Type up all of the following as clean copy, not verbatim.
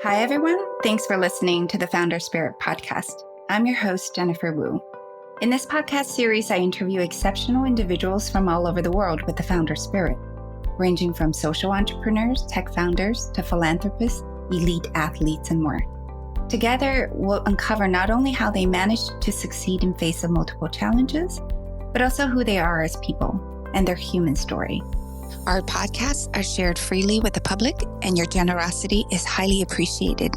Hi, everyone. Thanks for listening to the Founder Spirit podcast. I'm your host, Jennifer Wu. In this podcast series, I interview exceptional individuals from all over the world with the Founder Spirit, ranging from social entrepreneurs, tech founders, to philanthropists, elite athletes, and more. Together, we'll uncover not only how they managed to succeed in face of multiple challenges, but also who they are as people and their human story. Our podcasts are shared freely with the public, and your generosity is highly appreciated,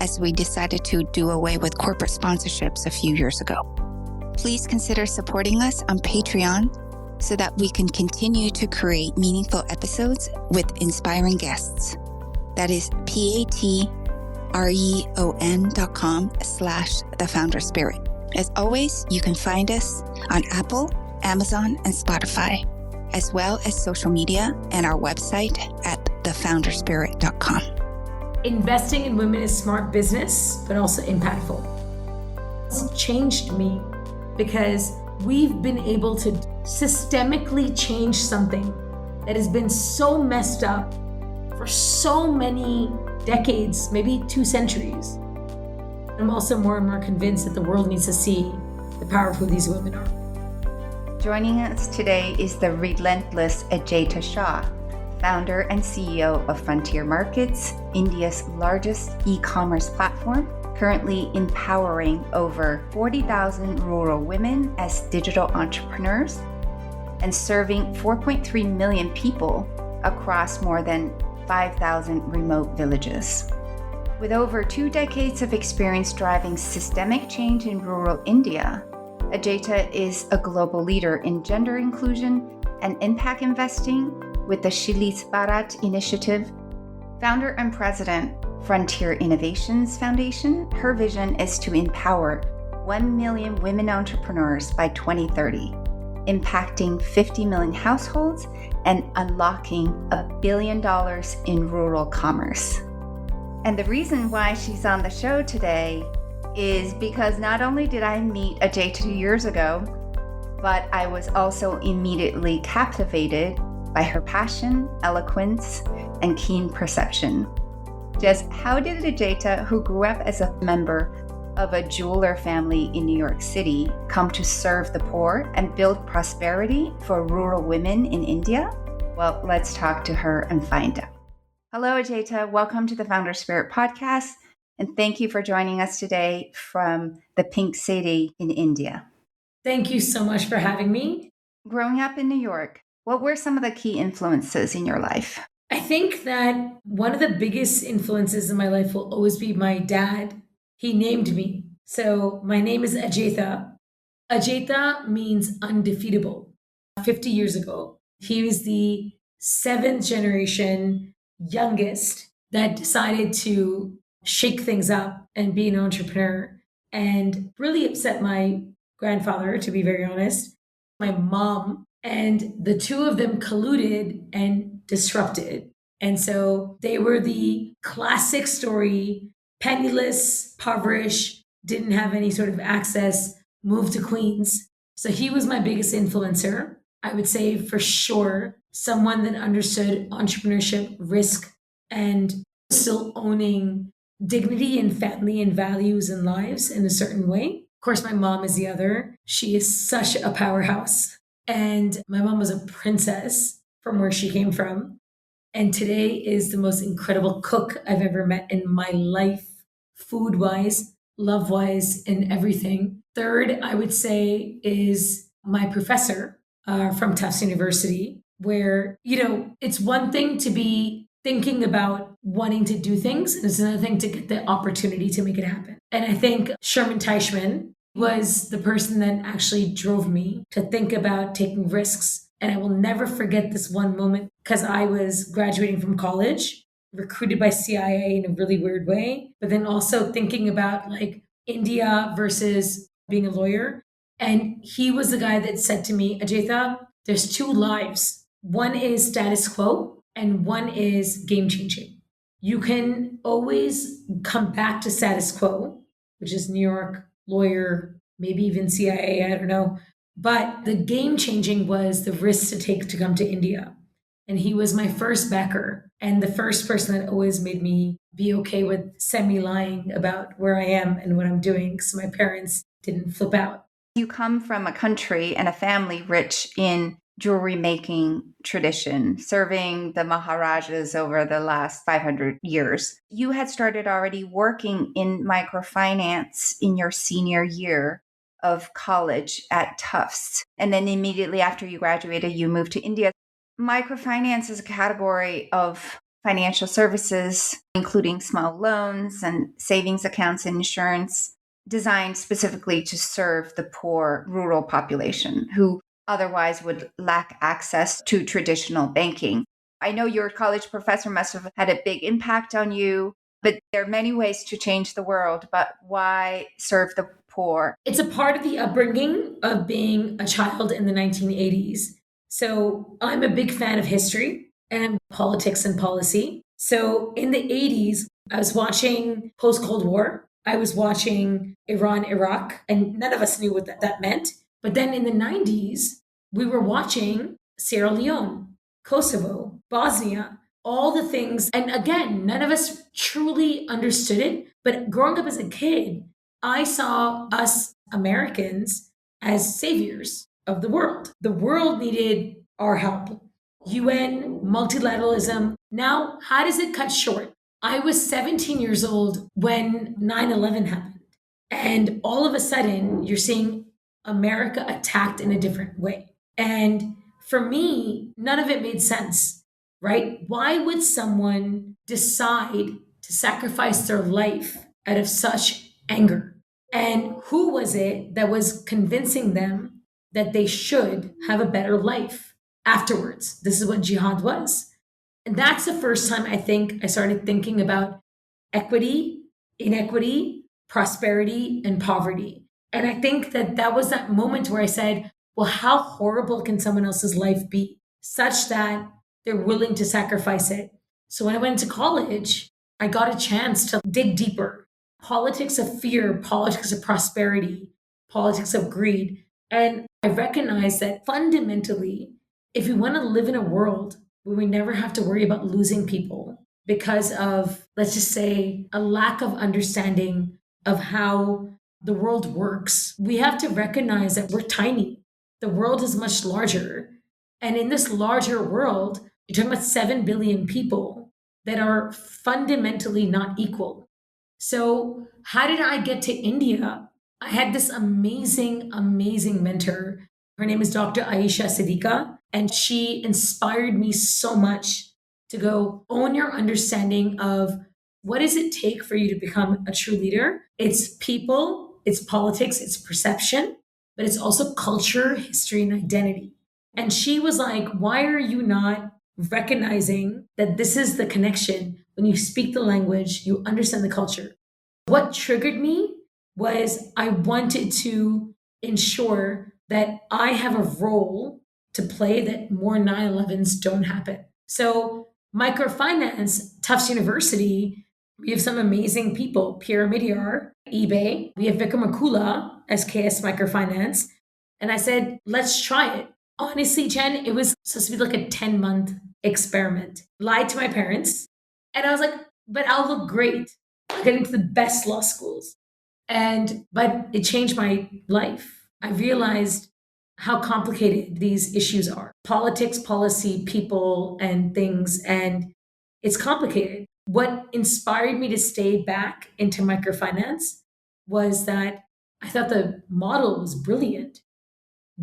as we decided to do away with corporate sponsorships a few years ago. Please consider supporting us on Patreon so that we can continue to create meaningful episodes with inspiring guests. That is patreon.com/thefounderspirit. As always, you can find us on Apple, Amazon, and Spotify, as well as social media and our website at thefounderspirit.com. Investing in women is smart business, but also impactful. It's changed me because we've been able to systemically change something that has been so messed up for so many decades, maybe 2 centuries. I'm also more and more convinced that the world needs to see the power of who these women are. Joining us today is the relentless Ajaita Shah, founder and CEO of Frontier Markets, India's largest e-commerce platform, currently empowering over 40,000 rural women as digital entrepreneurs and serving 4.3 million people across more than 5,000 remote villages. With over 2 decades of experience driving systemic change in rural India, Ajaita is a global leader in gender inclusion and impact investing with the Shilis Bharat Initiative. Founder and president, Frontier Innovations Foundation, her vision is to empower 1 million women entrepreneurs by 2030, impacting 50 million households and unlocking $1 billion in rural commerce. And the reason why she's on the show today is because not only did I meet Ajaita 2 years ago, but I was also immediately captivated by her passion, eloquence, and keen perception. Just how did Ajaita, who grew up as a member of a jeweler family in New York City, come to serve the poor and build prosperity for rural women in India? Well, let's talk to her and find out. Hello, Ajaita. Welcome to the Founder Spirit podcast. And thank you for joining us today from the Pink City in India. Thank you so much for having me. Growing up in New York, what were some of the key influences in your life? I think that one of the biggest influences in my life will always be my dad. He named me. So my name is Ajaita. Ajaita means undefeatable. 50 years ago, he was the 7th generation youngest that decided to shake things up and be an entrepreneur, and really upset my grandfather, to be very honest, my mom, and the two of them colluded and disrupted. And so they were the classic story, penniless, impoverished, didn't have any sort of access, moved to Queens. So he was my biggest influencer. I would say for sure, someone that understood entrepreneurship, risk, and still owning dignity and family and values and lives in a certain way. Of course, my mom is the other. She is such a powerhouse. And my mom was a princess from where she came from. And today is the most incredible cook I've ever met in my life, food-wise, love-wise, and everything. Third, I would say, is my professor from Tufts University, where, it's one thing to be thinking about wanting to do things, and it's another thing to get the opportunity to make it happen. And I think Sherman Teichman was the person that actually drove me to think about taking risks. And I will never forget this one moment because I was graduating from college, recruited by CIA in a really weird way, but then also thinking about like India versus being a lawyer. And he was the guy that said to me, Ajaita, there's 2 lives. One is status quo and one is game changing. You can always come back to status quo, which is New York, lawyer, maybe even CIA, I don't know. But the game changing was the risks to take to come to India. And he was my first backer and the first person that always made me be okay with semi lying about where I am and what I'm doing so my parents didn't flip out. You come from a country and a family rich in jewelry making tradition, serving the Maharajas over the last 500 years. You had started already working in microfinance in your senior year of college at Tufts. And then immediately after you graduated, you moved to India. Microfinance is a category of financial services, including small loans and savings accounts and insurance, designed specifically to serve the poor rural population who otherwise would lack access to traditional banking. I know your college professor must have had a big impact on you, but there are many ways to change the world. But why serve the poor? It's a part of the upbringing of being a child in the 1980s. So I'm a big fan of history and politics and policy. So in the 80s, I was watching post Cold War. I was watching Iran, Iraq, and none of us knew what that meant. But then in the 90s, we were watching Sierra Leone, Kosovo, Bosnia, all the things. And again, none of us truly understood it. But growing up as a kid, I saw us Americans as saviors of the world. The world needed our help. UN, multilateralism. Now, how does it cut short? I was 17 years old when 9/11 happened. And all of a sudden, you're seeing America attacked in a different way. And for me, none of it made sense, right? Why would someone decide to sacrifice their life out of such anger? And who was it that was convincing them that they should have a better life afterwards? This is what jihad was. And that's the first time I think I started thinking about equity, inequity, prosperity, and poverty. And I think that that was that moment where I said, well, how horrible can someone else's life be such that they're willing to sacrifice it? So when I went to college, I got a chance to dig deeper. Politics of fear, politics of prosperity, politics of greed. And I recognized that fundamentally, if we want to live in a world where we never have to worry about losing people because of, let's just say, a lack of understanding of how the world works, we have to recognize that we're tiny. The world is much larger. And in this larger world, you're talking about 7 billion people that are fundamentally not equal. So, how did I get to India? I had this amazing, amazing mentor. Her name is Dr. Aisha Siddiqa, and she inspired me so much to go own your understanding of what does it take for you to become a true leader? It's people, it's politics, it's perception, but it's also culture, history, and identity. And she was like, why are you not recognizing that this is the connection? When you speak the language, you understand the culture. What triggered me was I wanted to ensure that I have a role to play that more 9/11s don't happen. So, microfinance, Tufts University, we have some amazing people, Pierre Midyar, eBay. We have Vikram Akula, SKS Microfinance. And I said, let's try it. Honestly, Jen, it was supposed to be like a 10-month experiment. Lied to my parents. And I was like, but I'll look great. I'll get into the best law schools. But it changed my life. I realized how complicated these issues are. Politics, policy, people, and things. And it's complicated. What inspired me to stay back into microfinance was that I thought the model was brilliant.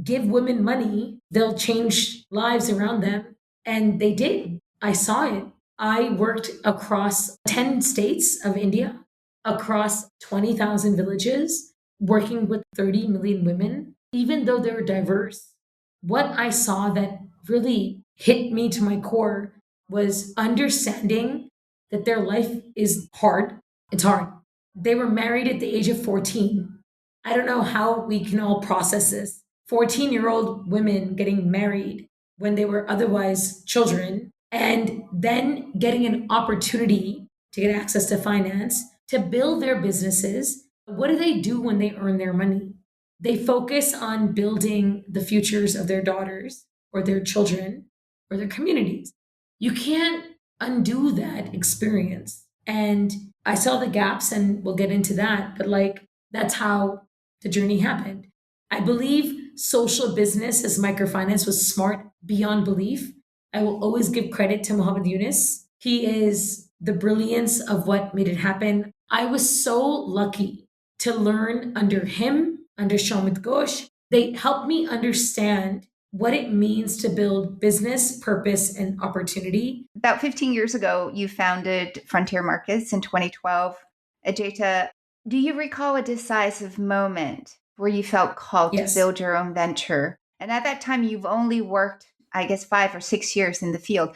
Give women money, they'll change lives around them. And they did. I saw it. I worked across 10 states of India, across 20,000 villages, working with 30 million women, even though they were diverse. What I saw that really hit me to my core was understanding that their life is hard. It's hard. They were married at the age of 14. I don't know how we can all process this. 14-year-old women getting married when they were otherwise children, and then getting an opportunity to get access to finance to build their businesses. What do they do when they earn their money? They focus on building the futures of their daughters or their children or their communities. You can't undo that experience. And I saw the gaps, and we'll get into that, but like that's how the journey happened. I believe social business as microfinance was smart beyond belief. I will always give credit to Muhammad Yunus. He is the brilliance of what made it happen. I was so lucky to learn under him, under Shamit Ghosh. They helped me understand what it means to build business, purpose, and opportunity. About 15 years ago, you founded Frontier Markets in 2012. Ajaita, do you recall a decisive moment where you felt called to Yes. build your own venture? And at that time, you've only worked, I guess, 5 or 6 years in the field.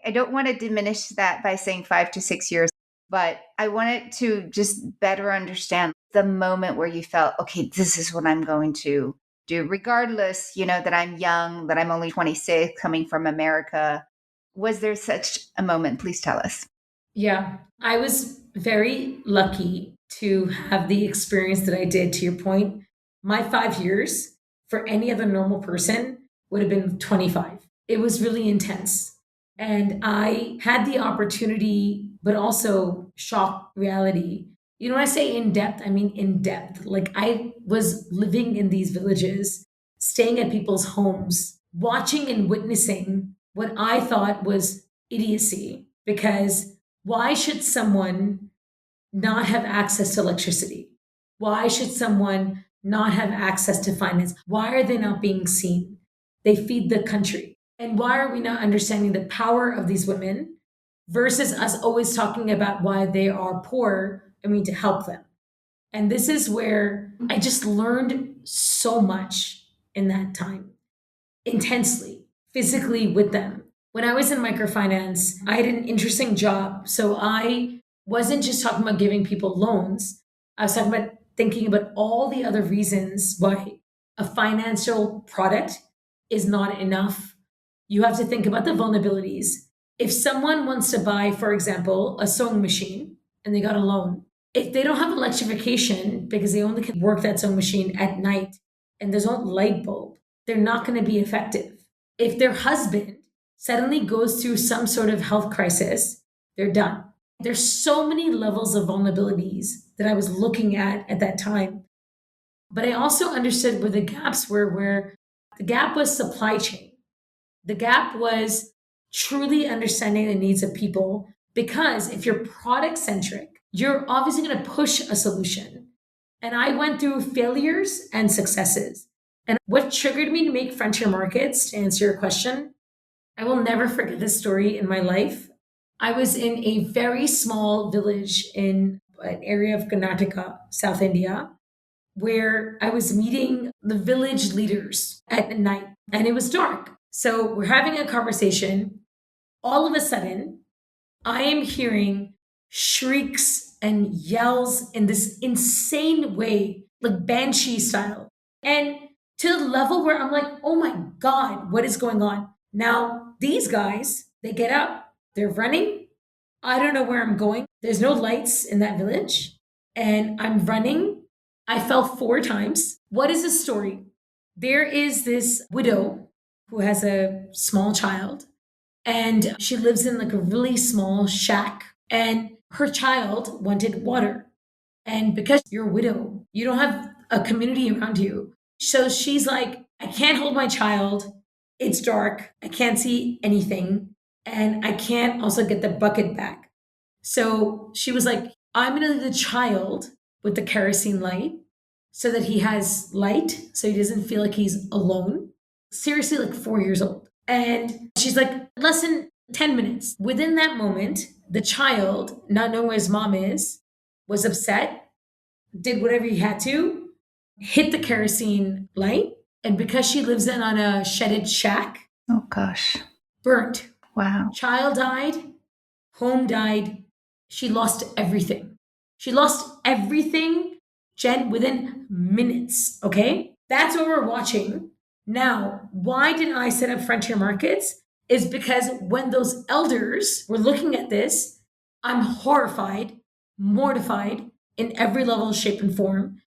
I don't want to diminish that by saying 5 to 6 years, but I wanted to just better understand the moment where you felt, okay, this is what I'm going to do, regardless, that I'm young, that I'm only 26, coming from America. Was there such a moment? Please tell us. Yeah, I was very lucky to have the experience that I did. To your point, my 5 years for any other normal person would have been 25. It was really intense. And I had the opportunity, but also shock reality. When I say in depth, I mean in depth. Like I was living in these villages, staying at people's homes, watching and witnessing what I thought was idiocy. Because why should someone not have access to electricity? Why should someone not have access to finance? Why are they not being seen? They feed the country. And why are we not understanding the power of these women versus us always talking about why they are poor and we need to help them? And this is where I just learned so much in that time, intensely, physically with them. When I was in microfinance, I had an interesting job. So I wasn't just talking about giving people loans, I was talking about thinking about all the other reasons why a financial product is not enough. You have to think about the vulnerabilities. If someone wants to buy, for example, a sewing machine and they got a loan, if they don't have electrification because they only can work that sewing machine at night and there's no light bulb, they're not going to be effective. If their husband suddenly goes through some sort of health crisis, they're done. There's so many levels of vulnerabilities that I was looking at that time. But I also understood where the gaps were, where the gap was supply chain. The gap was truly understanding the needs of people, because if you're product centric, you're obviously going to push a solution. And I went through failures and successes. And what triggered me to make Frontier Markets, to answer your question, I will never forget this story in my life. I was in a very small village in an area of Karnataka, South India, where I was meeting the village leaders at night, and it was dark. So we're having a conversation. All of a sudden, I am hearing shrieks and yells in this insane way, like banshee style. And to the level where I'm like, oh my God, what is going on? Now, these guys, they get up, they're running. I don't know where I'm going. There's no lights in that village. And I'm running. I fell 4 times. What is the story? There is this widow who has a small child, and she lives in like a really small shack. And her child wanted water. And because you're a widow, you don't have a community around you. So she's like, I can't hold my child. It's dark. I can't see anything. And I can't also get the bucket back. So she was like, I'm going to leave the child with the kerosene light so that he has light, so he doesn't feel like he's alone. Seriously, like 4 years old. And she's like, less than 10 minutes. Within that moment, the child, not knowing where his mom is, was upset, did whatever he had to, hit the kerosene light. And because she lives in on a shedded shack, Oh, gosh. burnt. Wow. Child died, home died. She lost everything. She lost everything, Jen, within minutes. Okay? That's what we're watching. Now, why did I set up Frontier Markets? Is because when those elders were looking at this, I'm horrified, mortified in every level, shape, and form.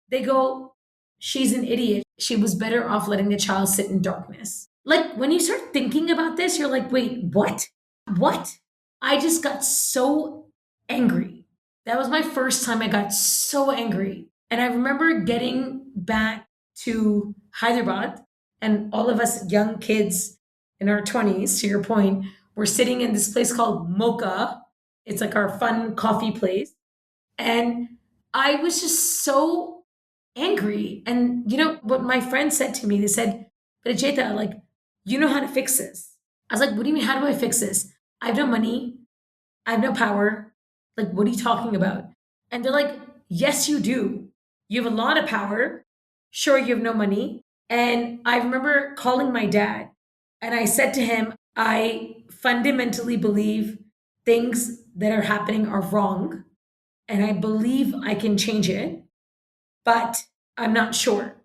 They go, she's an idiot. She was better off letting the child sit in darkness. Like when you start thinking about this, you're like, wait, what? What? I just got so angry. That was my first time I got so angry. And I remember getting back to Hyderabad, and all of us young kids in our 20s, to your point, were sitting in this place called Mocha. It's like our fun coffee place. And I was just so angry. And you know what my friend said to me? They said, but Ajita, like, you know how to fix this. I was like, what do you mean? How do I fix this? I have no money. I have no power. Like, what are you talking about? And they're like, yes, you do. You have a lot of power. Sure, you have no money. And I remember calling my dad and I said to him, I fundamentally believe things that are happening are wrong. And I believe I can change it, but I'm not sure.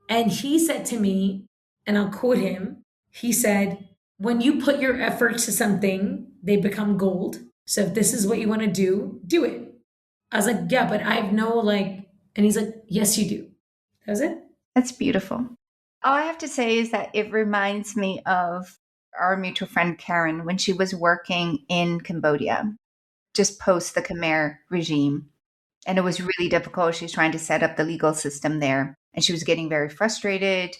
And he said to me, and I'll quote him, he said, when you put your effort to something, they become gold. So if this is what you want to do it. I was like, yeah, but I have no like, and he's like, yes, you do. That was it. That's beautiful. All I have to say is that it reminds me of our mutual friend Karen when she was working in Cambodia, just post the Khmer regime. And it was really difficult. She was trying to set up the legal system there, and she was getting very frustrated.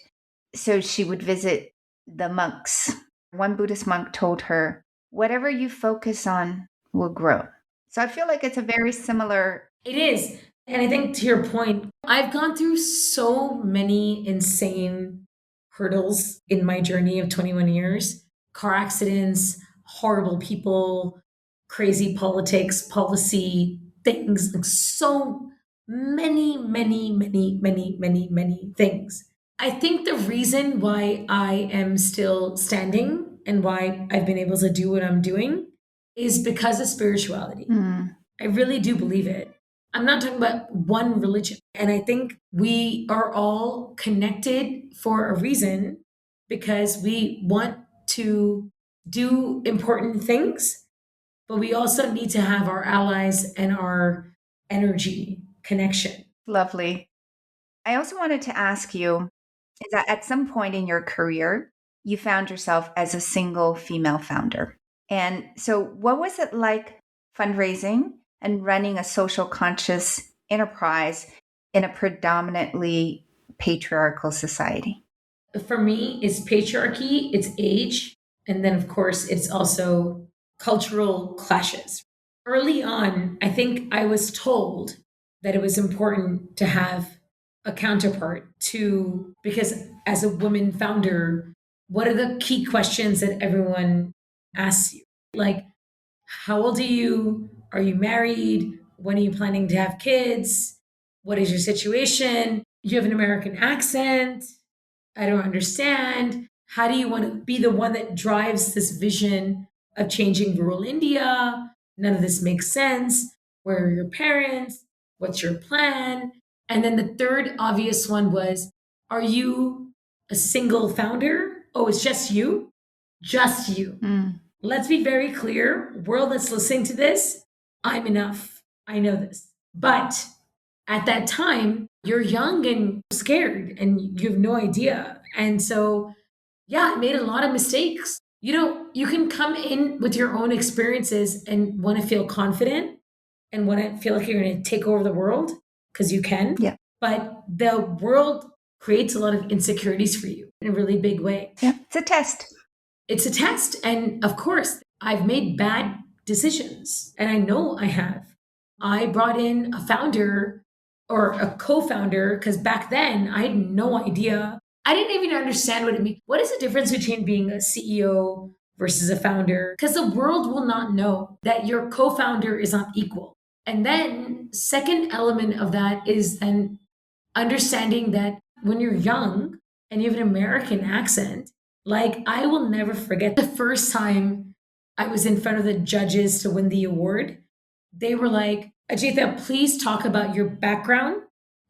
So she would visit the monks. One Buddhist monk told her, whatever you focus on will grow. So I feel like it's a very similar. It is. And I think to your point, I've gone through so many insane hurdles in my journey of 21 years, car accidents, horrible people, crazy politics, policy, things, like so many things. I think the reason why I am still standing and why I've been able to do what I'm doing is because of spirituality. Mm, I really do believe it. I'm not talking about one religion. And I think we are all connected for a reason because we want to do important things, but we also need to have our allies and our energy connection. lovely. I also wanted to ask you is that at some point in your career, you found yourself as a single female founder. And so, what was it like fundraising and running a social conscious enterprise in a predominantly patriarchal society? For me, it's patriarchy, it's age, and then, of course, it's also cultural clashes. Early on, I think I was told that it was important to have a counterpart to, because as a woman founder, what are the key questions that everyone asks you? Like, how old are you? Are you married? When are you planning to have kids? What is your situation? You have an American accent. I don't understand. How do you want to be the one that drives this vision of changing rural India? None of this makes sense. Where are your parents? What's your plan? And then the third obvious one was, are you a single founder? Oh, it's just you? Just you. Mm, Let's be very clear, world that's listening to this, I'm enough. I know this. But at that time, you're young and scared and you have no idea. And so, yeah, I made a lot of mistakes. You know, you can come in with your own experiences and want to feel confident and want to feel like you're going to take over the world because you can. yeah. But the world creates a lot of insecurities for you in a really big way. Yeah. It's a test. It's a test. And of course, I've made bad decisions, and I know I have. I brought in a founder or a co founder because back then I had no idea. I didn't even understand what it means. What is the difference between being a CEO versus a founder? Because the world will not know that your co founder is not equal. And then, second element of that is then understanding that when you're young and you have an American accent, like I will never forget the first time I was in front of the judges to win the award. They were like, Ajita, please talk about your background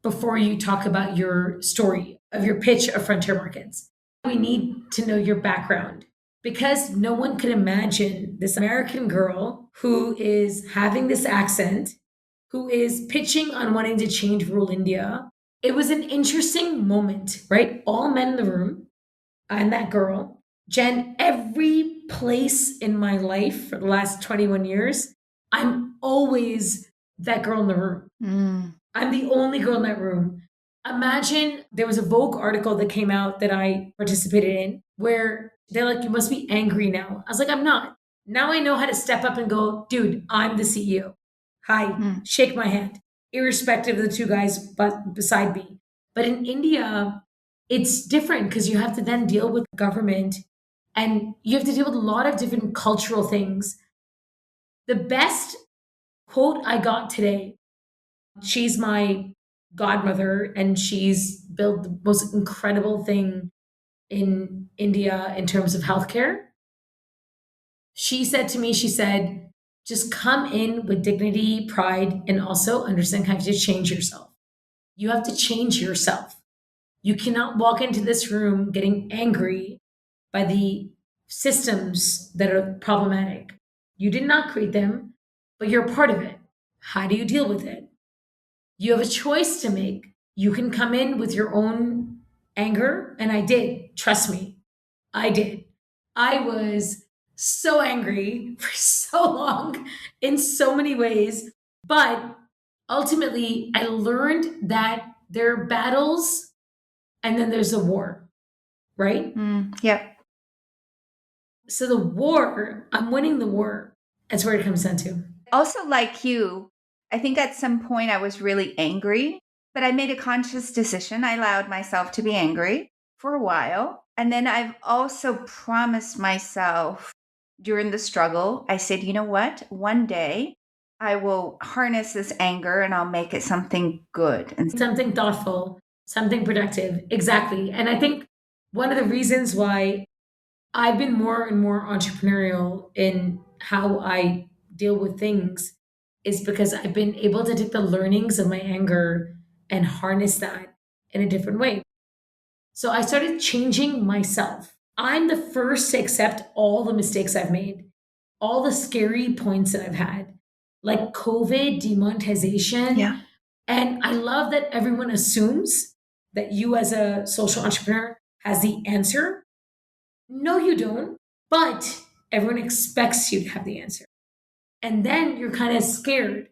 before you talk about your story of your pitch of frontier markets. We need to know your background because no one could imagine this American girl who is having this accent, who is pitching on wanting to change rural India. It was an interesting moment, right? All men in the room. I'm that girl. Jen, every place in my life for the last 21 years, I'm always that girl in the room. Mm. I'm the only girl in that room. Imagine there was a Vogue article that came out that I participated in where they're like, you must be angry now. I was like, I'm not. Now I know how to step up and go, dude, I'm the CEO. Hi, Mm. shake my hand, irrespective of the two guys beside me. But in India, it's different because you have to then deal with government and you have to deal with a lot of different cultural things. The best quote I got today, she's my godmother and she's built the most incredible thing in India in terms of healthcare. She said to me, she said, just come in with dignity, pride, and also understand how to change yourself. You have to change yourself. You cannot walk into this room getting angry by the systems that are problematic. You did not create them, but you're a part of it. How do you deal with it? You have a choice to make. You can come in with your own anger, and I did. Trust me, I did. I was so angry for so long in so many ways, but ultimately, I learned that there are battles and then there's a war, right? Yep. So the war, I'm winning the war. That's where it comes down to. Also, like you, I think at some point I was really angry, but I made a conscious decision. I allowed myself to be angry for a while. And then I've also promised myself during the struggle, I said, you know what? One day I will harness this anger and I'll make it something good. And Something thoughtful, something productive. Exactly. And I think one of the reasons why I've been more and more entrepreneurial in how I deal with things is because I've been able to take the learnings of my anger and harness that in a different way. So I started changing myself. I'm the first to accept all the mistakes I've made, all the scary points that I've had, like COVID, demonetization. yeah. And I love that everyone assumes that you, as a social entrepreneur, has the answer. No, you don't. But everyone expects you to have the answer. And then you're kind of scared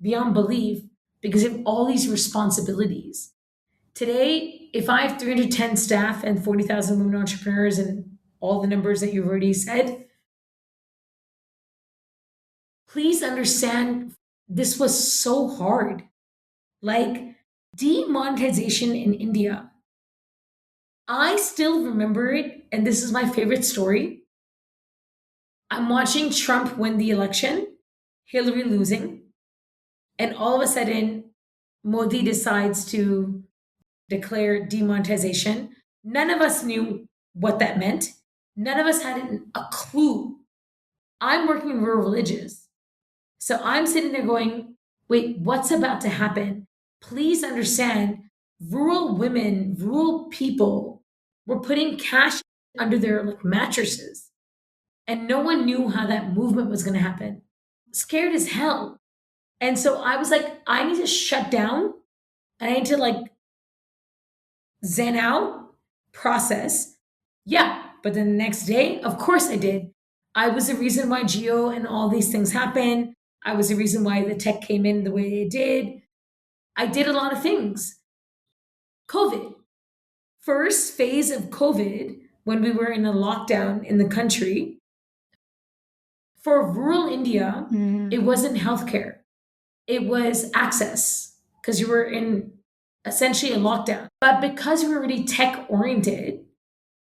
beyond belief because of all these responsibilities. Today, if I have 310 staff and 40,000 women entrepreneurs and all the numbers that you've already said, please understand this was so hard. Like demonetization in India, I still remember it. And this is my favorite story. I'm watching Trump win the election, Hillary losing, and all of a sudden, Modi decides to declare demonetization. None of us knew what that meant. None of us had a clue. I'm working in rural villages. So I'm sitting there going, wait, what's about to happen? Please understand, rural women, rural people were putting cash under their like mattresses. And no one knew how that movement was going to happen. Scared as hell. And so I was like, I need to shut down. I need to like zen out, process. Yeah. But then the next day, of course I did. I was the reason why Geo and all these things happened. I was the reason why the tech came in the way it did. I did a lot of things. COVID, first phase of COVID, when we were in a lockdown in the country, for rural India, it wasn't healthcare. It was access because you were in essentially a lockdown. But because we were already tech oriented,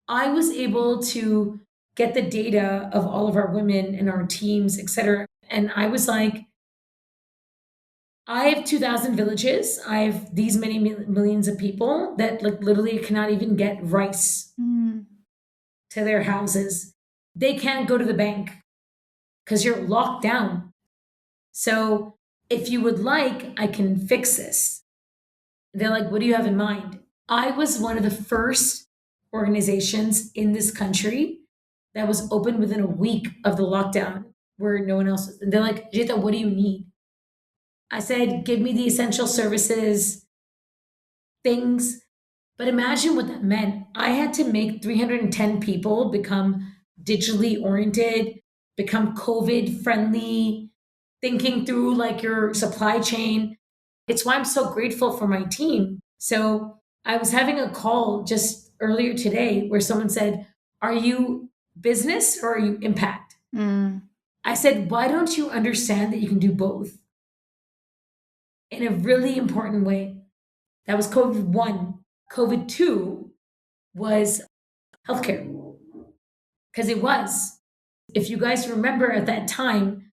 I was able to get the data of all of our women and our teams, etc. And I was like, I have 2,000 villages. I have these many millions of people that like literally cannot even get rice to their houses. They can't go to the bank because you're locked down. So if you would like, I can fix this. They're like, what do you have in mind? I was one of the first organizations in this country that was open within a week of the lockdown where no one else was. And they're like, Jita, what do you need? I said, give me the essential services, things. But imagine what that meant. I had to make 310 people become digitally oriented, become COVID friendly, thinking through like your supply chain. It's why I'm so grateful for my team. So I was having a call just earlier today where someone said, "Are you business or are you impact?" Mm. I said, "Why don't you understand that you can do both in a really important way?" That was COVID 1. COVID 2 was healthcare. Because it was. If you guys remember at that time,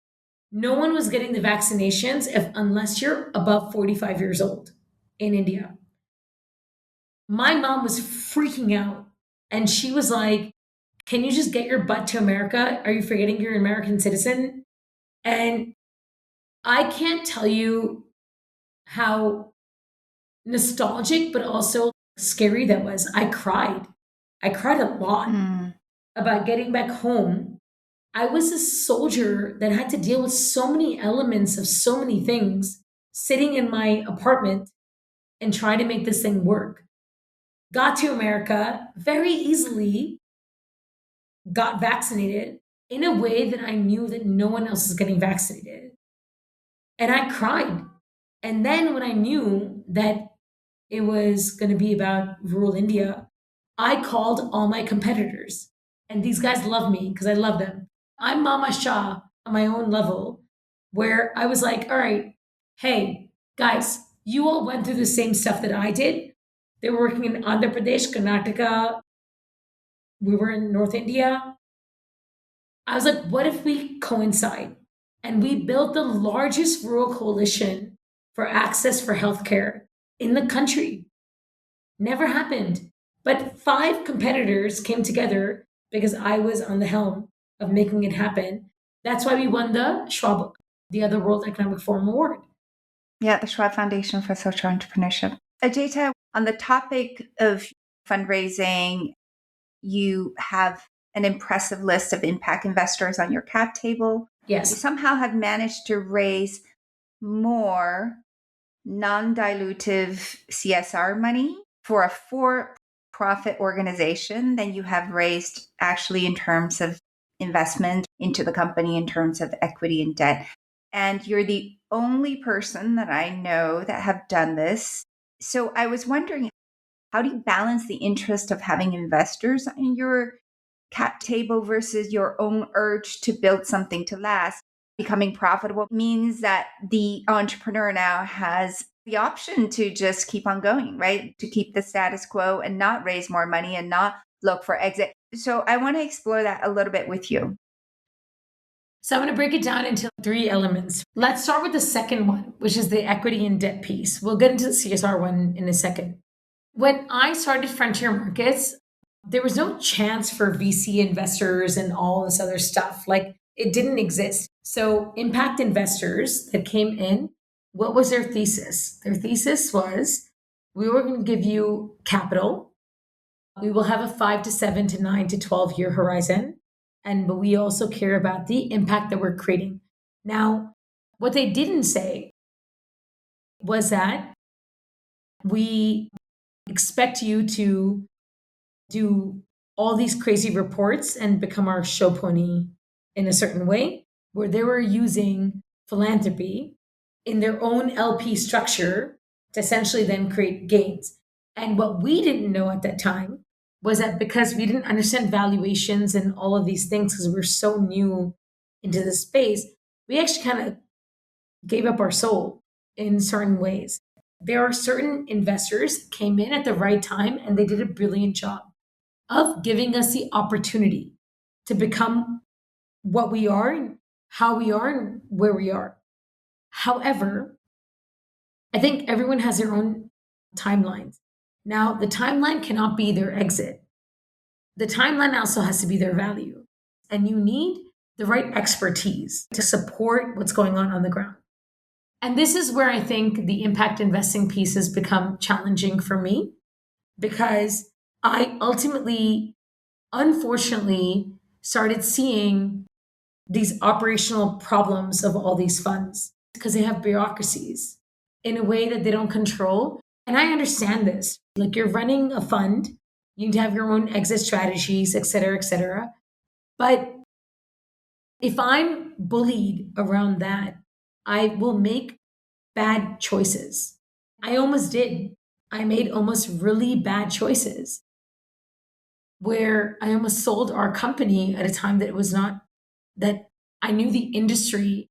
no one was getting the vaccinations unless you're above 45 years old in India. My mom was freaking out and she was like, "Can you just get your butt to America? Are you forgetting you're an American citizen?" And I can't tell you how nostalgic, but also scary that was. I cried. I cried a lot Mm. about getting back home. I was a soldier that had to deal with so many elements of so many things sitting in my apartment and trying to make this thing work. Got to America very easily, got vaccinated in a way that I knew that no one else is getting vaccinated. And I cried. And then when I knew that it was going to be about rural India, I called all my competitors. And these guys love me because I love them. I'm Mama Shah on my own level, where I was like, all right, hey, guys, you all went through the same stuff that I did. They were working in Andhra Pradesh, Karnataka. We were in North India. I was like, what if we coincide? And we built the largest rural coalition for access for healthcare in the country. Never happened. But five competitors came together because I was on the helm of making it happen. That's why we won the Schwab, the other World Economic Forum Award. Yeah, the Schwab Foundation for Social Entrepreneurship. Ajaita, on the topic of fundraising, you have an impressive list of impact investors on your cap table. You Yes. somehow have managed to raise more non-dilutive CSR money for a for-profit organization than you have raised actually in terms of investment into the company in terms of equity and debt. And you're the only person that I know that have done this. So I was wondering, how do you balance the interest of having investors in your cap table versus your own urge to build something to last? Becoming profitable means that the entrepreneur now has the option to just keep on going, right? To keep the status quo and not raise more money and not look for exit. So I want to explore that a little bit with you. So I'm going to break it down into three elements. Let's start with the second one, which is the equity and debt piece. We'll get into the CSR one in a second. When I started Frontier Markets, there was no chance for VC investors and all this other stuff. Like it didn't exist. So impact investors that came in, what was their thesis? Their thesis was we were going to give you capital. We will have a 5 to 7 to 9 to 12 year horizon. But we also care about the impact that we're creating. Now, what they didn't say was that we expect you to do all these crazy reports and become our show pony in a certain way, where they were using philanthropy in their own LP structure to essentially then create gains. And what we didn't know at that time was that because we didn't understand valuations and all of these things, because we were so new into the space, we actually kind of gave up our soul in certain ways. There are certain investors that came in at the right time and they did a brilliant job of giving us the opportunity to become what we are and how we are and where we are. However, I think everyone has their own timelines. Now, the timeline cannot be their exit. The timeline also has to be their value. And you need the right expertise to support what's going on the ground. And this is where I think the impact investing piece has become challenging for me because I ultimately, unfortunately, started seeing these operational problems of all these funds because they have bureaucracies in a way that they don't control. And I understand this. Like you're running a fund, you need to have your own exit strategies, et cetera, et cetera. But if I'm bullied around that, I will make bad choices. I almost did. I made almost really bad choices where I almost sold our company at a time that it was not, that I knew the industry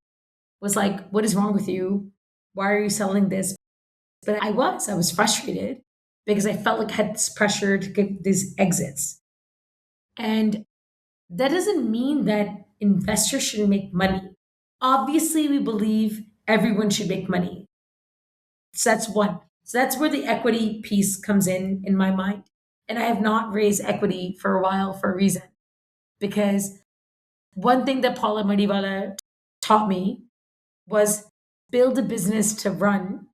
was like, what is wrong with you? Why are you selling this? But I was frustrated because I felt like I had this pressure to get these exits. And that doesn't mean that investors shouldn't make money. Obviously, we believe everyone should make money. So that's one. So that's where the equity piece comes in my mind. And I have not raised equity for a while for a reason. Because one thing that Paula Marivala taught me was build a business to run,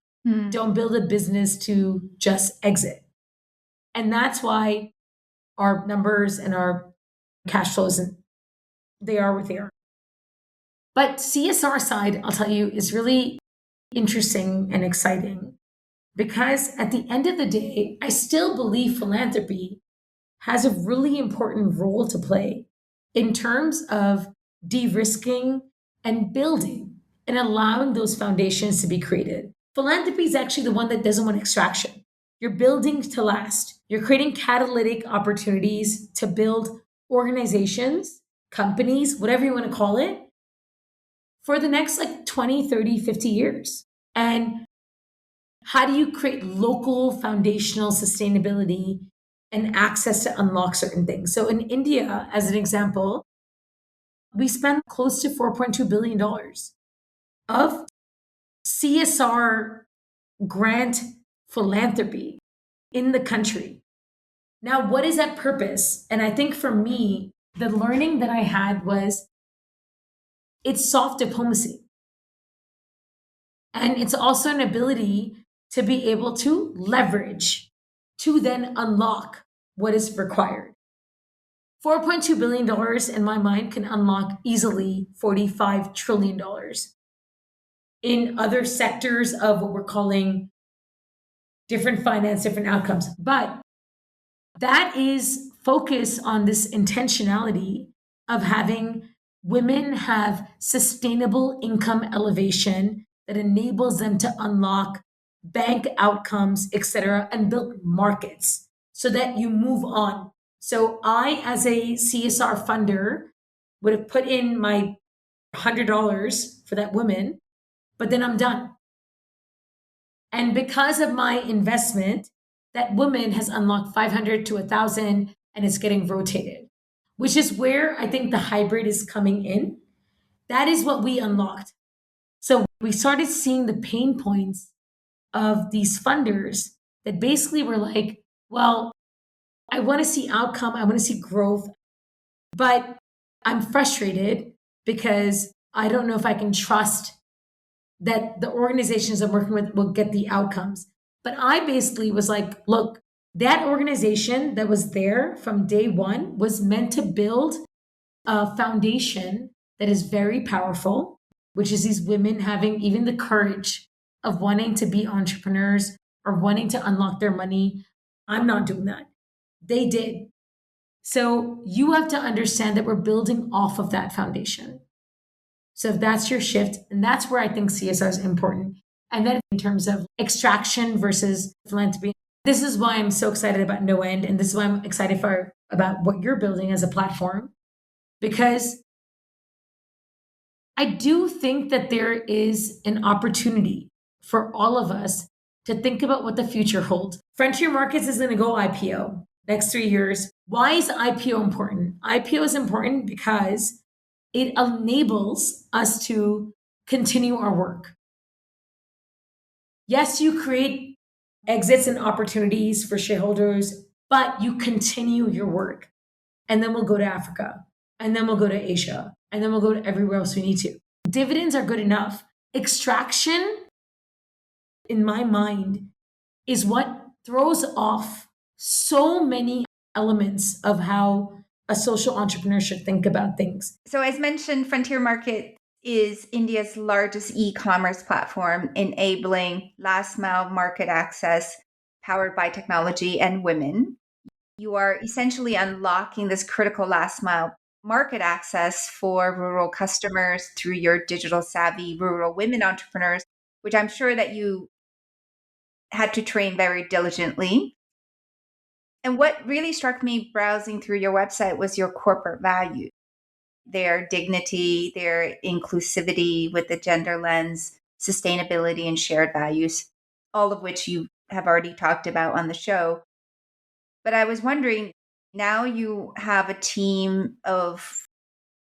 don't build a business to just exit. And that's why our numbers and our cash flows, and they are what they are. But CSR side, I'll tell you, is really interesting and exciting because at the end of the day, I still believe philanthropy has a really important role to play in terms of de-risking and building and allowing those foundations to be created. Philanthropy is actually the one that doesn't want extraction. You're building to last. You're creating catalytic opportunities to build organizations, companies, whatever you want to call it, for the next like 20, 30, 50 years. And how do you create local foundational sustainability and access to unlock certain things? So in India, as an example, we spent close to $4.2 billion of CSR grant philanthropy in the country. Now, what is that purpose? And I think for me, the learning that I had was it's soft diplomacy. And it's also an ability to be able to leverage to then unlock what is required. $4.2 billion in my mind can unlock easily $45 trillion in other sectors of what we're calling different finance, different outcomes. But that is focus on this intentionality of having women have sustainable income elevation that enables them to unlock bank outcomes, et cetera, and build markets so that you move on. So I, as a CSR funder, would have put in my $100 for that woman, but then I'm done. And because of my investment, that woman has unlocked 500 to 1,000 and it's getting rotated, which is where I think the hybrid is coming in. That is what we unlocked. So we started seeing the pain points of these funders that basically were like, well, I want to see outcome, I want to see growth, but I'm frustrated because I don't know if I can trust that the organizations I'm working with will get the outcomes. But I basically was like, look, that organization that was there from day one was meant to build a foundation that is very powerful, which is these women having even the courage of wanting to be entrepreneurs or wanting to unlock their money. I'm not doing that. They did. So you have to understand that we're building off of that foundation. So if that's your shift, and that's where I think CSR is important. And then in terms of extraction versus philanthropy, this is why I'm so excited about No End. And this is why I'm excited about what you're building as a platform, because I do think that there is an opportunity for all of us to think about what the future holds. Frontier Markets is going to go IPO next 3 years. Why is IPO important? IPO is important because it enables us to continue our work. Yes, you create exits and opportunities for shareholders, but you continue your work. And then we'll go to Africa, and then we'll go to Asia, and then we'll go to everywhere else we need to. Dividends are good enough. Extraction, in my mind, is what throws off so many elements of how a social entrepreneur should think about things. So, as mentioned, Frontier Market is India's largest e-commerce platform, enabling last mile market access powered by technology and women. You are essentially unlocking this critical last mile market access for rural customers through your digital savvy rural women entrepreneurs, which I'm sure that you had to train very diligently. And what really struck me browsing through your website was your corporate values, their dignity, their inclusivity with the gender lens, sustainability, and shared values, all of which you have already talked about on the show. But I was wondering, now you have a team of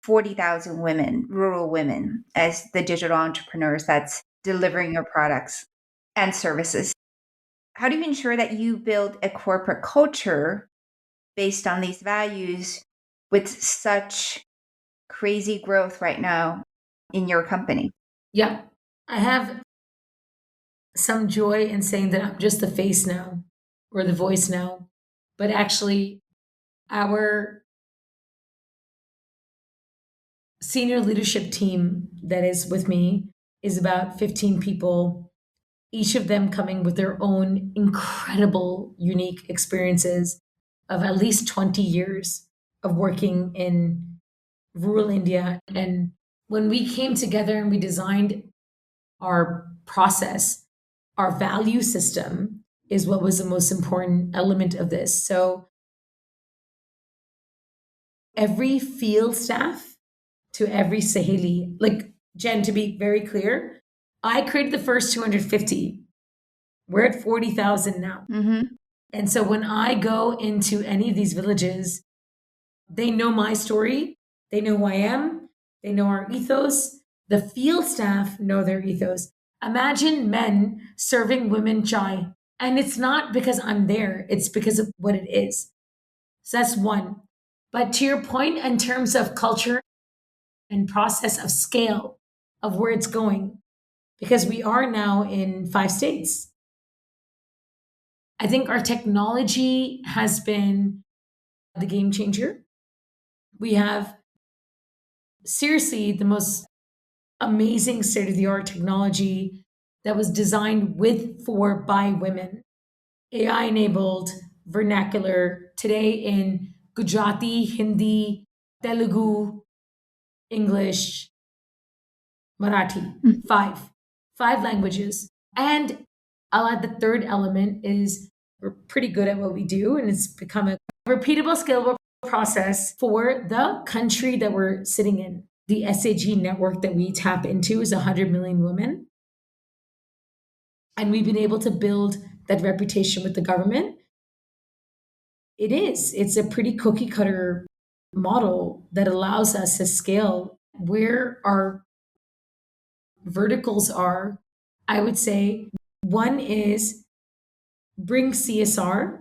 40,000 women, rural women, as the digital entrepreneurs that's delivering your products and services. How do you ensure that you build a corporate culture based on these values with such crazy growth right now in your company? Yeah. I have some joy in saying that I'm just the face now or the voice now, but actually, our senior leadership team that is with me is about 15 people, each of them coming with their own incredible, unique experiences of at least 20 years of working in rural India. And when we came together and we designed our process, our value system is what was the most important element of this. So every field staff to every Saheli, like Jen, to be very clear, I created the first 250. We're at 40,000 now. Mm-hmm. And so when I go into any of these villages, they know my story, they know who I am, they know our ethos. The field staff know their ethos. Imagine men serving women chai. And it's not because I'm there, it's because of what it is. So that's one. But to your point, in terms of culture and process of scale of where it's going, because we are now in 5 states. I think our technology has been the game changer. We have seriously the most amazing state of the art technology that was designed with, for, by women. AI enabled vernacular today in Gujarati, Hindi, Telugu, English, Marathi, Mhm. five languages. And I'll add the third element is we're pretty good at what we do, and it's become a repeatable, scalable process for the country that we're sitting in. The SAG network that we tap into is 100 million women. And we've been able to build that reputation with the government. It's a pretty cookie cutter model that allows us to scale where our verticals are. I would say one is bring CSR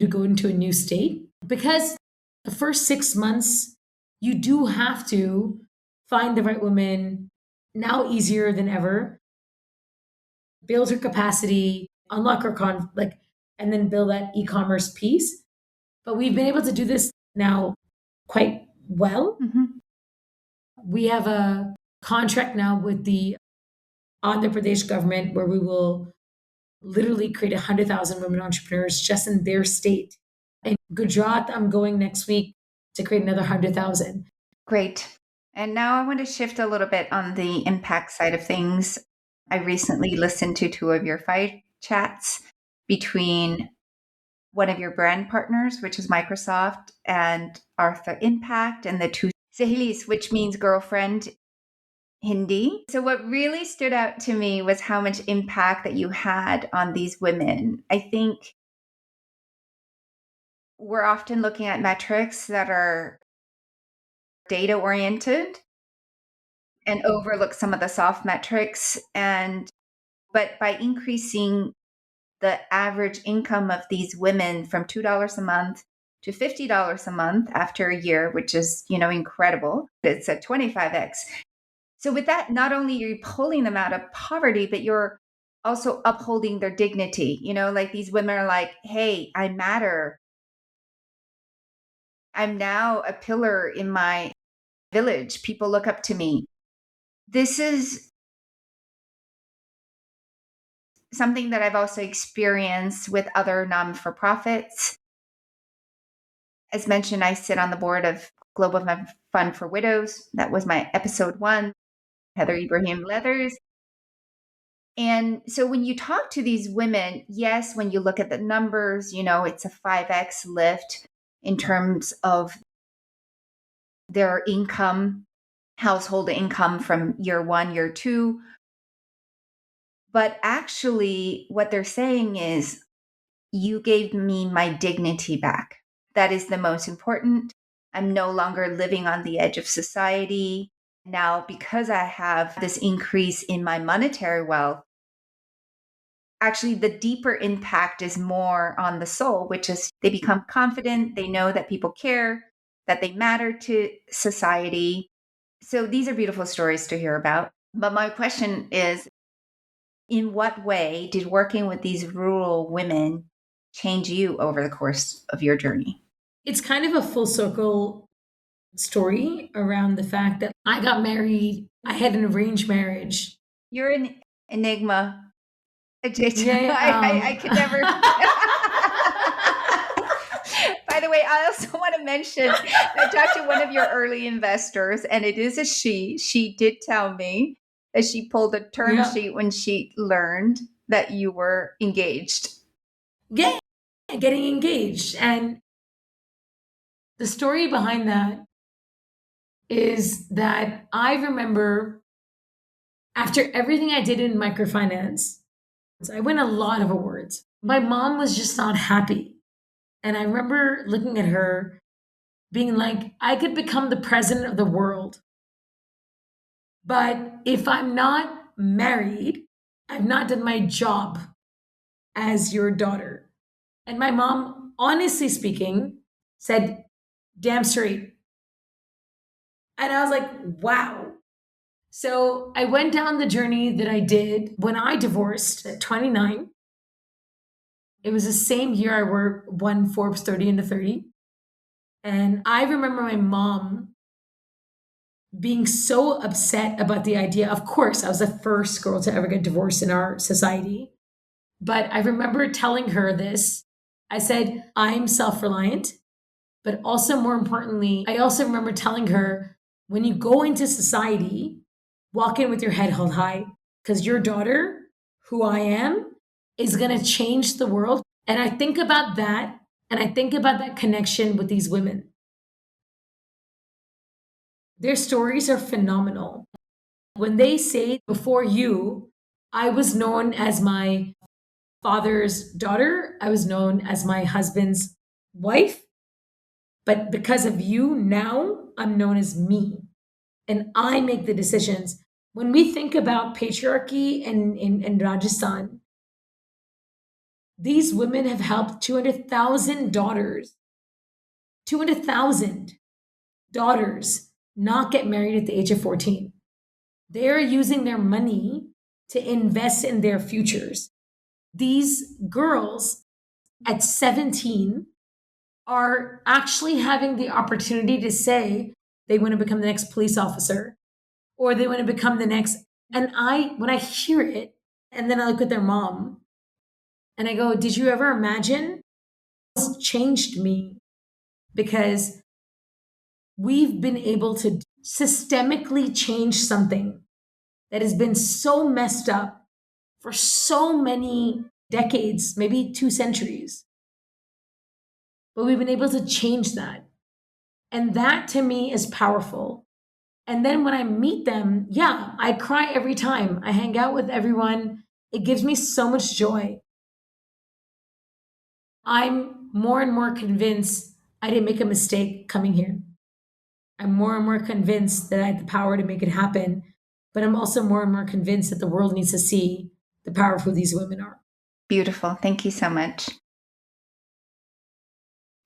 to go into a new state, because the first 6 months, you do have to find the right woman, now easier than ever, build her capacity, unlock her and then build that e-commerce piece. But we've been able to do this now quite well. Mm-hmm. We have a contract now with the Andhra Pradesh government where we will literally create 100,000 women entrepreneurs just in their state. In Gujarat, I'm going next week to create another 100,000. Great. And now I want to shift a little bit on the impact side of things. I recently listened to two of your fight chats between one of your brand partners, which is Microsoft, and Artha Impact, and the two Sahelis, which means girlfriend Hindi. So, what really stood out to me was how much impact that you had on these women. I think we're often looking at metrics that are data oriented and overlook some of the soft metrics. But by increasing the average income of these women from $2 a month to $50 a month after a year, which is, incredible. It's a 25x. So with that, not only are you pulling them out of poverty, but you're also upholding their dignity. Like these women are like, hey, I matter. I'm now a pillar in my village. People look up to me. This is something that I've also experienced with other non-for-profits. As mentioned, I sit on the board of Global Fund for Widows. That was my episode 1, Heather Ibrahim Leathers. And so when you talk to these women, yes, when you look at the numbers, it's a 5x lift in terms of their income, household income from year 1, year 2. But actually, what they're saying is, you gave me my dignity back. That is the most important. I'm no longer living on the edge of society. Now, because I have this increase in my monetary wealth, actually the deeper impact is more on the soul, which is they become confident, they know that people care, that they matter to society. So these are beautiful stories to hear about. But my question is, in what way did working with these rural women change you over the course of your journey? It's kind of a full circle story around the fact that I got married. I had an arranged marriage. You're an enigma. Ajaita. Yeah. I could never. By the way, I also want to mention I talked to one of your early investors, and it is a she. She did tell me that she pulled a term sheet when she learned that you were engaged. Yeah, getting engaged. And the story behind that is that I remember after everything I did in microfinance, I win a lot of awards. My mom was just not happy. And I remember looking at her being like, I could become the president of the world. But if I'm not married, I've not done my job as your daughter. And my mom, honestly speaking, said, damn straight. And I was like, wow. So I went down the journey that I did when I divorced at 29. It was the same year I won Forbes 30 under 30. And I remember my mom being so upset about the idea. Of course, I was the first girl to ever get divorced in our society. But I remember telling her this. I said, I'm self reliant. But also, more importantly, I also remember telling her, when you go into society, walk in with your head held high, because your daughter, who I am, is going to change the world. And I think about that, and I think about that connection with these women. Their stories are phenomenal. When they say, before you, I was known as my father's daughter, I was known as my husband's wife, but because of you, now I'm known as me, and I make the decisions. When we think about patriarchy in Rajasthan, these women have helped 200,000 daughters, 200,000 daughters not get married at the age of 14. They're using their money to invest in their futures. These girls at 17 are actually having the opportunity to say they want to become the next police officer or they want to become the next. And when I hear it, and then I look at their mom and I go, did you ever imagine? It's changed me because we've been able to systemically change something that has been so messed up for so many decades, maybe 2 centuries. But we've been able to change that. And that to me is powerful. And then when I meet them, yeah, I cry every time. I hang out with everyone. It gives me so much joy. I'm more and more convinced I didn't make a mistake coming here. I'm more and more convinced that I had the power to make it happen. But I'm also more and more convinced that the world needs to see the power of who these women are. Beautiful. Thank you so much.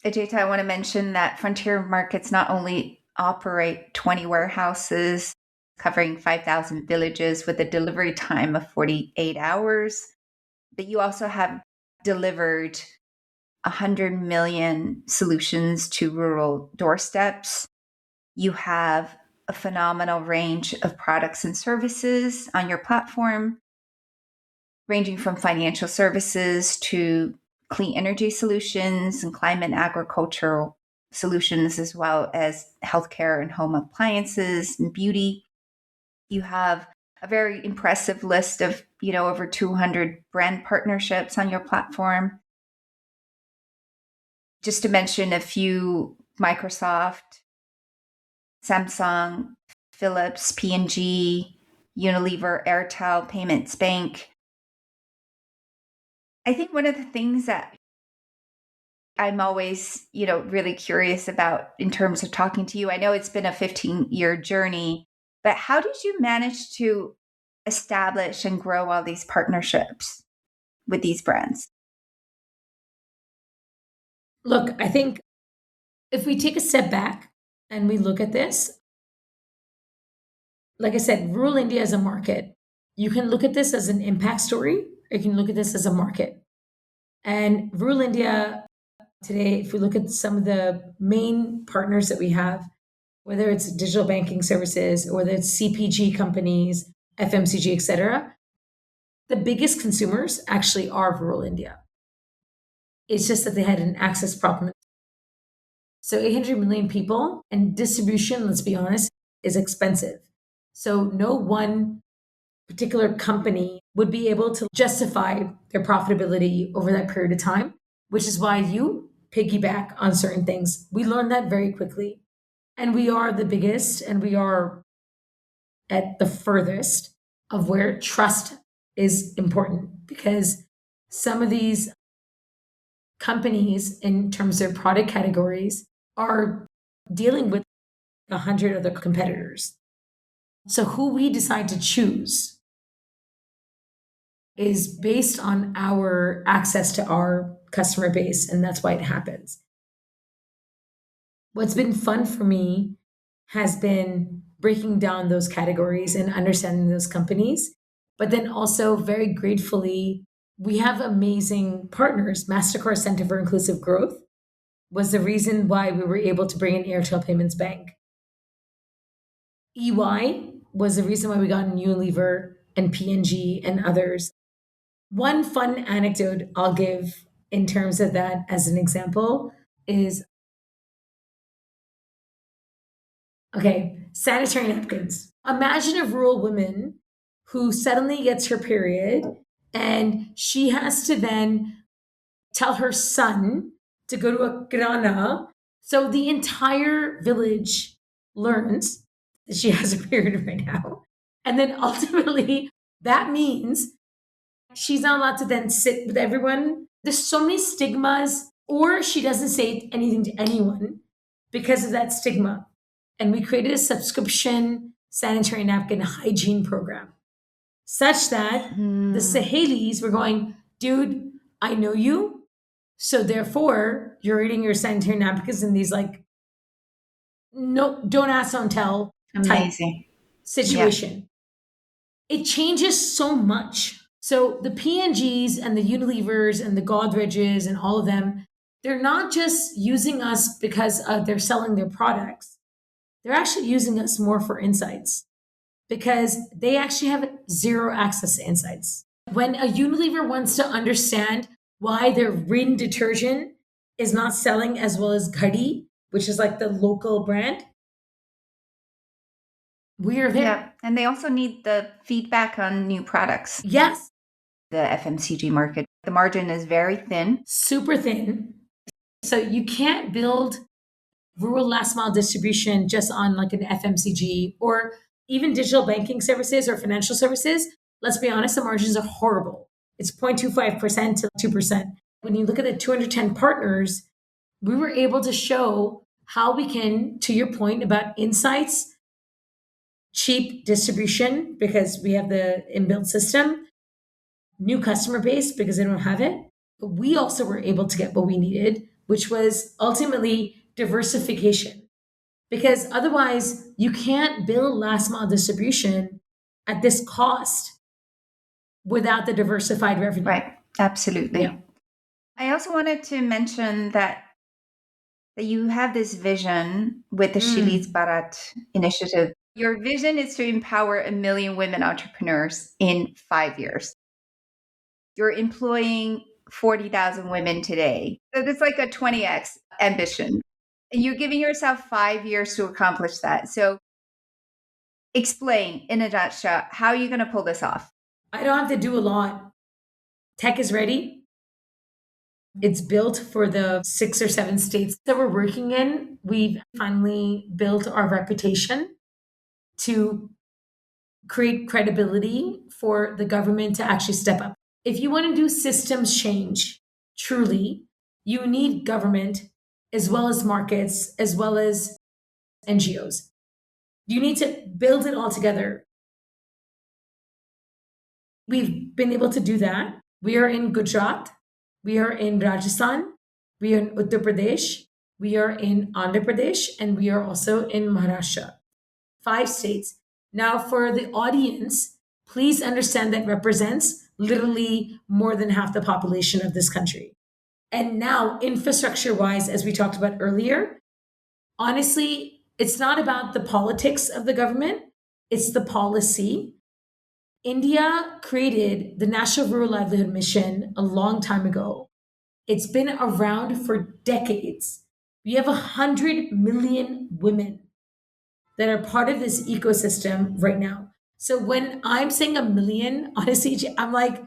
Ajaita, I want to mention that Frontier Markets not only operate 20 warehouses covering 5,000 villages with a delivery time of 48 hours, but you also have delivered 100 million solutions to rural doorsteps. You have a phenomenal range of products and services on your platform. ranging from financial services to clean energy solutions and climate and agricultural solutions, as well as healthcare and home appliances and beauty. You have a very impressive list of, over 200 brand partnerships on your platform. Just to mention a few: Microsoft, Samsung, Philips, P&G, Unilever, Airtel, Payments Bank. I think one of the things that I'm always, really curious about in terms of talking to you, I know it's been a 15-year journey, but how did you manage to establish and grow all these partnerships with these brands? Look, I think if we take a step back and we look at this, like I said, rural India is a market. You can look at this as an impact story, or you can look at this as a market. And rural India today, if we look at some of the main partners that we have, whether it's digital banking services or whether it's CPG companies, FMCG, etc., the biggest consumers actually are rural India. It's just that they had an access problem. So 800 million people, and distribution, let's be honest, is expensive. So no one particular company would be able to justify their profitability over that period of time, which is why you piggyback on certain things. We learned that very quickly. And we are the biggest, and we are at the furthest of where trust is important, because some of these companies, in terms of product categories, are dealing with 100 other competitors. So who we decide to choose is based on our access to our customer base, and that's why it happens. What's been fun for me has been breaking down those categories and understanding those companies, but then also very gratefully, we have amazing partners. MasterCard Center for Inclusive Growth was the reason why we were able to bring in Airtel Payments Bank. EY was the reason why we got in Unilever and P&G and others. One fun anecdote I'll give in terms of that as an example is, okay, sanitary napkins. Imagine a rural woman who suddenly gets her period and she has to then tell her son to go to a kirana. So the entire village learns that she has a period right now. And then ultimately, that means she's not allowed to then sit with everyone. There's so many stigmas, or she doesn't say anything to anyone because of that stigma. And we created a subscription sanitary napkin hygiene program such that the Sahelis were going, dude, I know you. So therefore, you're eating your sanitary napkins in these like, no, don't ask, don't tell type Amazing. situation. It changes so much. So the P&Gs and the Unilevers and the Godreges and all of them, they're not just using us because they're selling their products. They're actually using us more for insights because they actually have zero access to insights. When a Unilever wants to understand why their Rin detergent is not selling as well as Ghadi, which is like the local brand, we are there. Yeah. And they also need the feedback on new products. Yes. The FMCG market, the margin is very thin. Super thin. So you can't build rural last mile distribution just on like an FMCG or even digital banking services or financial services. Let's be honest, the margins are horrible. It's 0.25% to 2%. When you look at the 210 partners, we were able to show how we can, to your point about insights, cheap distribution because we have the inbuilt system, new customer base because they don't have it. But we also were able to get what we needed, which was ultimately diversification. Because otherwise, you can't build last mile distribution at this cost without the diversified revenue. Right. Absolutely. Yeah. I also wanted to mention that you have this vision with the Shili's Bharat initiative. Your vision is to empower 1 million women entrepreneurs in 5 years. you're employing 40,000 women today. So that's like a 20x ambition. And you're giving yourself 5 years to accomplish that. So explain in a nutshell, how are you going to pull this off? I don't have to do a lot. Tech is ready. It's built for the 6 or 7 states that we're working in. We've finally built our reputation to create credibility for the government to actually step up. If you want to do systems change, truly, you need government as well as markets, as well as NGOs. You need to build it all together. We've been able to do that. We are in Gujarat, we are in Rajasthan, we are in Uttar Pradesh, we are in Andhra Pradesh, and we are also in Maharashtra. 5 states. Now, for the audience, please understand that represents literally more than half the population of this country. And now, infrastructure wise, as we talked about earlier, honestly, it's not about the politics of the government, it's the policy. India created the National Rural Livelihood Mission a long time ago. It's been around for decades. We have 100 million women that are part of this ecosystem right now. So when I'm saying a million, honestly, I'm like,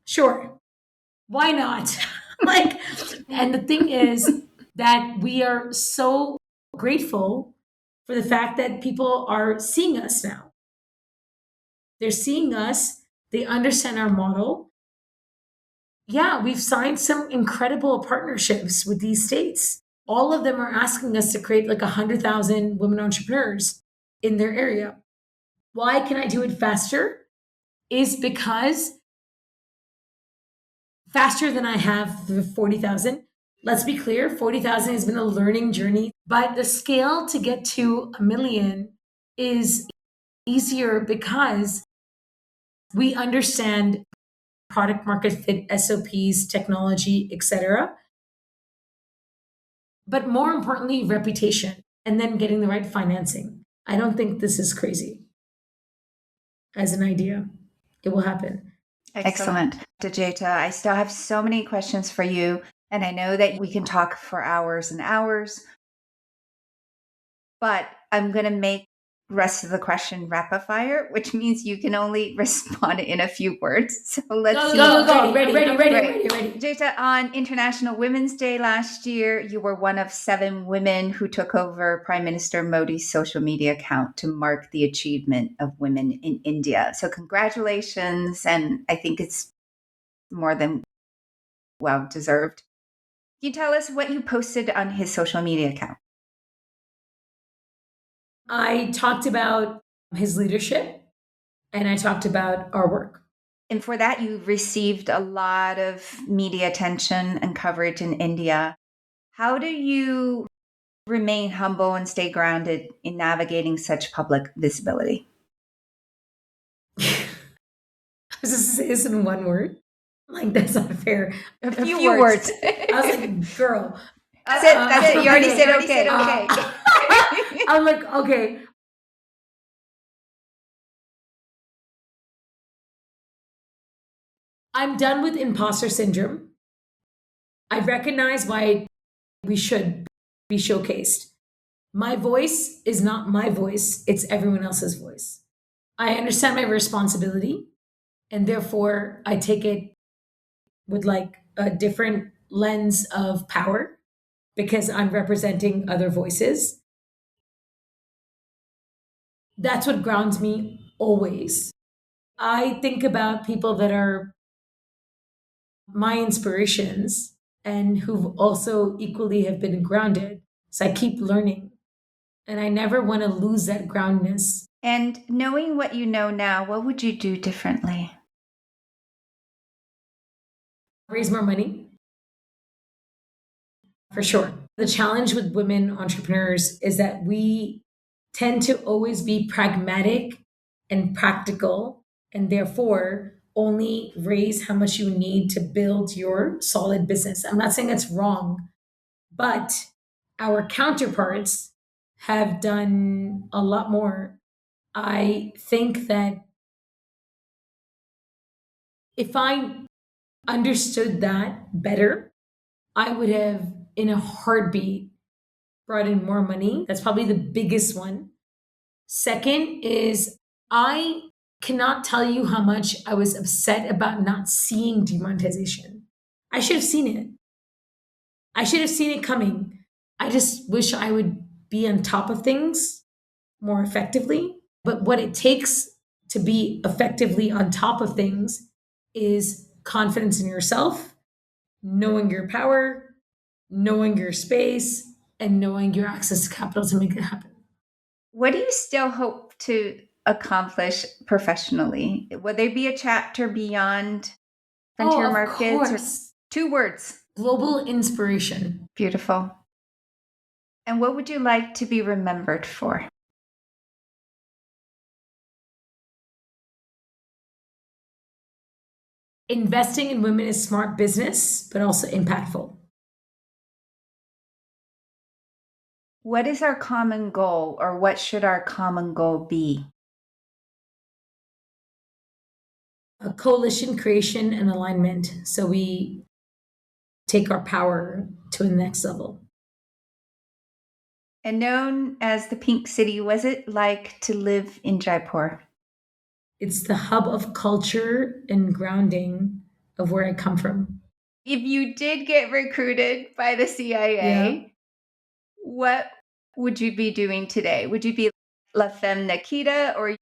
sure, why not? Like, and the thing is that we are so grateful for the fact that people are seeing us now. They're seeing us, they understand our model. Yeah, we've signed some incredible partnerships with these states. All of them are asking us to create like 100,000 women entrepreneurs in their area. Why can I do it faster? Is because faster than I have the 40,000. Let's be clear, 40,000 has been a learning journey, but the scale to get to a million is easier because we understand product market fit, SOPs, technology, etc. But more importantly, reputation and then getting the right financing. I don't think this is crazy as an idea. It will happen. Excellent. Ajaita, I still have so many questions for you, and I know that we can talk for hours and hours, but I'm going to make the rest of the question rapid fire, which means you can only respond in a few words. So let's go. Ready. Ajaita, on International Women's Day last year, you were one of 7 women who took over Prime Minister Modi's social media account to mark the achievement of women in India. So congratulations, and I think it's more than well deserved. Can you tell us what you posted on his social media account? I talked about his leadership and I talked about our work. And for that, you received a lot of media attention and coverage in India. How do you remain humble and stay grounded in navigating such public visibility? I was just say this in one word. Like, that's not fair. A few words. I was like, girl. That's it. You already said okay. I'm like, okay. I'm done with imposter syndrome. I recognize why we should be showcased. My voice is not my voice, it's everyone else's voice. I understand my responsibility, and therefore I take it with like a different lens of power because I'm representing other voices. That's what grounds me always. I think about people that are my inspirations and who also equally have been grounded. So I keep learning and I never want to lose that groundness. And knowing what you know now, what would you do differently? Raise more money. For sure. The challenge with women entrepreneurs is that we tend to always be pragmatic and practical, and therefore only raise how much you need to build your solid business. I'm not saying that's wrong, but our counterparts have done a lot more. I think that if I understood that better, I would have, in a heartbeat, brought in more money. That's probably the biggest one. Second is I cannot tell you how much I was upset about not seeing demonetization. I should have seen it. I should have seen it coming. I just wish I would be on top of things more effectively. But what it takes to be effectively on top of things is confidence in yourself, knowing your power, knowing your space, and knowing your access to capital to make it happen. What do you still hope to accomplish professionally? Will there be a chapter beyond Frontier Of Markets? course. 2 words. Global inspiration. Beautiful. And what would you like to be remembered for? Investing in women is smart business, but also impactful. What is our common goal, or what should our common goal be? A coalition creation and alignment so we take our power to the next level. And known as the Pink City, was it like to live in Jaipur? It's the hub of culture and grounding of where I come from. If you did get recruited by the CIA, what would you be doing today? Would you be La Femme Nikita or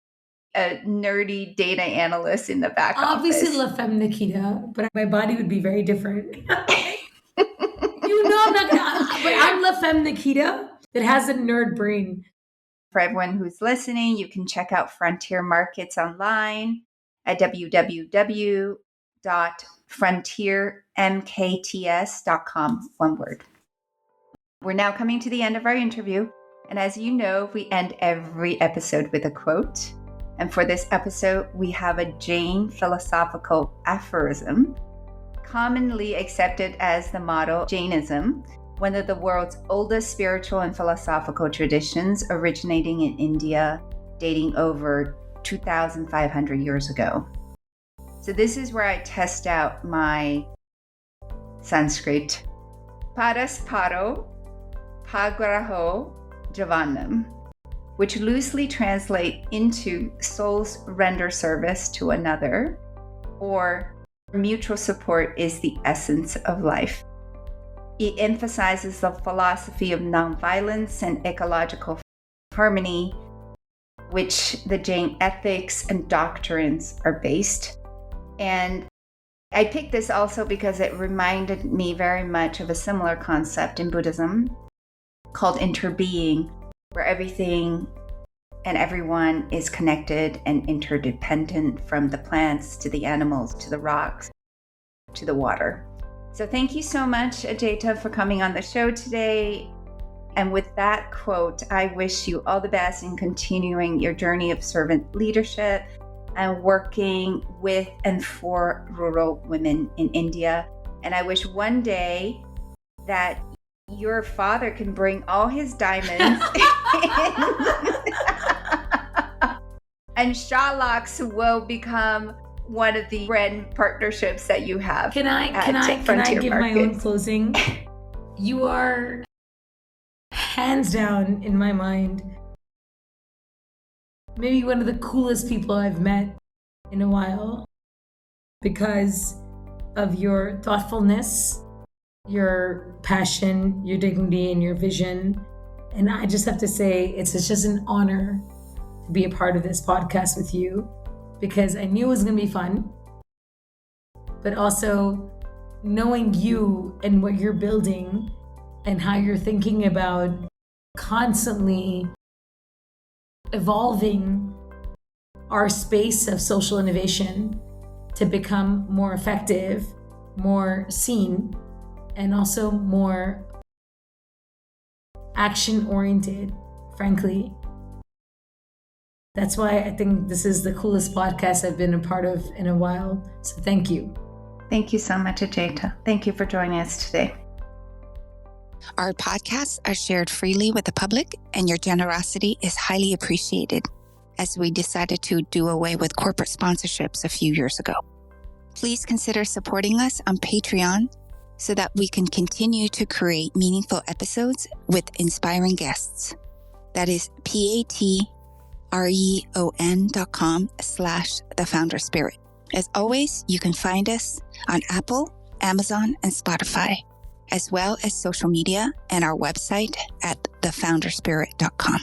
a nerdy data analyst in the back Obviously, office? La Femme Nikita, but my body would be very different. I'm not gonna, but I'm La Femme Nikita that has a nerd brain. For everyone who's listening, you can check out Frontier Markets online at www.frontiermkts.com. One word. We're now coming to the end of our interview. And as you know, we end every episode with a quote. And for this episode, we have a Jain philosophical aphorism, commonly accepted as the motto Jainism, one of the world's oldest spiritual and philosophical traditions, originating in India, dating over 2,500 years ago. So this is where I test out my Sanskrit. Parasparo pagraho javanam, which loosely translate into souls render service to another, or mutual support is the essence of life. It emphasizes the philosophy of nonviolence and ecological harmony, which the Jain ethics and doctrines are based. And I picked this also because it reminded me very much of a similar concept in Buddhism called interbeing, where everything and everyone is connected and interdependent, from the plants to the animals to the rocks to the water. So thank you so much, Ajaita, for coming on the show today. And with that quote, I wish you all the best in continuing your journey of servant leadership and working with and for rural women in India. And I wish one day that your father can bring all his diamonds and Sherlock's will become one of the brand partnerships that you have. Can I give my own closing? You are hands down, in my mind, maybe one of the coolest people I've met in a while, because of your thoughtfulness, your passion, your dignity, and your vision. And I just have to say, it's just an honor to be a part of this podcast with you, because I knew it was going to be fun, but also knowing you and what you're building and how you're thinking about constantly evolving our space of social innovation to become more effective, more seen, and also more action-oriented, frankly. That's why I think this is the coolest podcast I've been a part of in a while. So thank you. Thank you so much, Ajaita. Thank you for joining us today. Our podcasts are shared freely with the public, and your generosity is highly appreciated, as we decided to do away with corporate sponsorships a few years ago. Please consider supporting us on Patreon so that we can continue to create meaningful episodes with inspiring guests. That is patreon.com/thefounderspirit. As always, you can find us on Apple, Amazon, and Spotify, as well as social media and our website at thefounderspirit.com.